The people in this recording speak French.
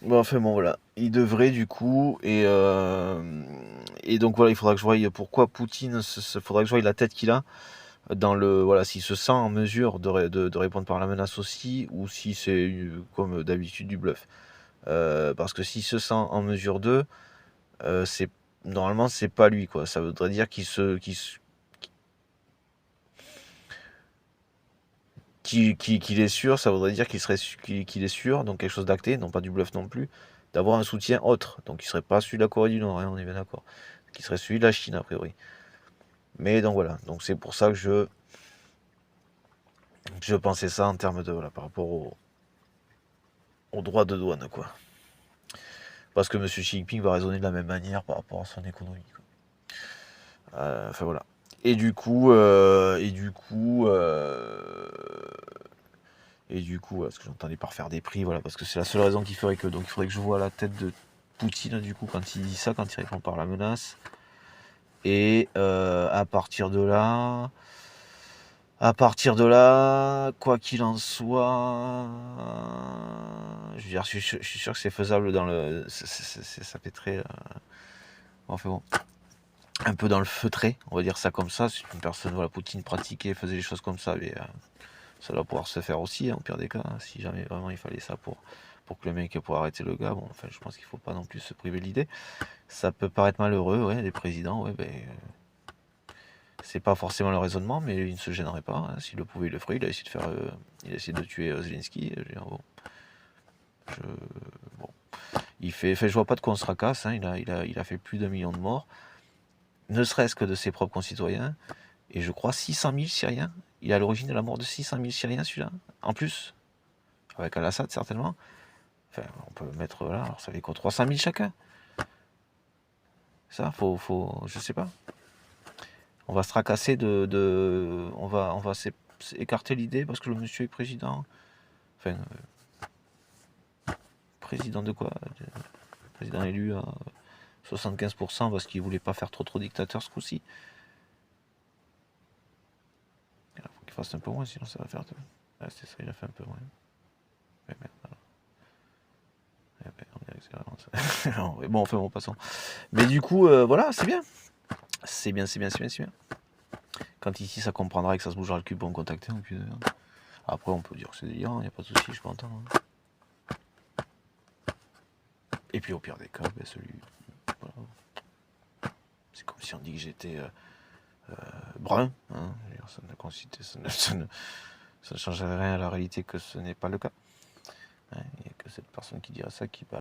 Bon, enfin bon, voilà. Il devrait du coup, et donc voilà, il faudra que je voie pourquoi Poutine, faudra que je voie la tête qu'il a dans le, voilà, s'il se sent en mesure de répondre par la menace aussi, ou si c'est comme d'habitude du bluff. Parce que s'il se sent en mesure de, c'est normalement c'est pas lui quoi. Ça voudrait dire qu'il est sûr, ça voudrait dire qu'il est sûr, donc quelque chose d'acté, non pas du bluff non plus, d'avoir un soutien autre. Donc il serait pas celui de la Corée du Nord, hein, on est bien d'accord. Qui serait celui de la Chine a priori. Mais donc voilà, donc c'est pour ça que je pensais ça en termes de, voilà, par rapport au droit de douane quoi. Parce que M. Xi Jinping va raisonner de la même manière par rapport à son économie. Enfin voilà. Et du coup, parce que j'entendais par faire des prix, voilà, parce que c'est la seule raison qui ferait que. Donc il faudrait que je vois la tête de Poutine, du coup, quand il dit ça, quand il répond par la menace. Et à partir de là, quoi qu'il en soit, je veux dire, je suis sûr que c'est faisable dans le. Ça fait très. Enfin bon, un peu dans le feutré, on va dire ça comme ça. Si une personne, voilà, Poutine pratiquait, faisait des choses comme ça, mais ça doit pouvoir se faire aussi, hein, au pire des cas, hein, si jamais vraiment il fallait ça pour que le mec pour arrêter le gars. Bon, enfin, je pense qu'il faut pas non plus se priver de l'idée. Ça peut paraître malheureux, ouais, les présidents, ouais, ben, c'est pas forcément le raisonnement, mais il ne se gênerait pas. Hein, s'il le pouvait, il le ferait. Il a essayé de faire, il a essayé de tuer Zelensky. Je veux dire, bon, bon, je vois pas de quoi on se racasse. Hein, il a fait plus d'1 million de morts, ne serait-ce que de ses propres concitoyens. Et je crois 600 000 Syriens. Il est à l'origine de la mort de 600 000 Syriens, celui-là. En plus, avec Al-Assad, certainement. Enfin, on peut mettre, voilà, alors ça fait quoi, 300 000 chacun. Ça, je sais pas. On va se tracasser on va écarter l'idée parce que le monsieur est président. Enfin, président de quoi? Président élu à 75% parce qu'il voulait pas faire trop dictateur ce coup-ci. Il faut qu'il fasse un peu moins, sinon ça va faire. Ah, c'est ça, il a fait un peu moins. Ouais, merde, alors. Ouais, on dirait que c'est vraiment ça. Bon, enfin bon, passons. Mais du coup, voilà, c'est bien. C'est bien, c'est bien, c'est bien, c'est bien. Quand ici ça comprendra et que ça se bougera le cul pour me contacter, on peut... Après on peut dire que c'est délirant, il n'y a pas de souci, je peux entendre. Et puis au pire des cas, ben celui... Voilà. C'est comme si on dit que j'étais brun. Hein. Ça ne changerait rien à la réalité que ce n'est pas le cas. Hein. Il n'y a que cette personne qui dira ça qui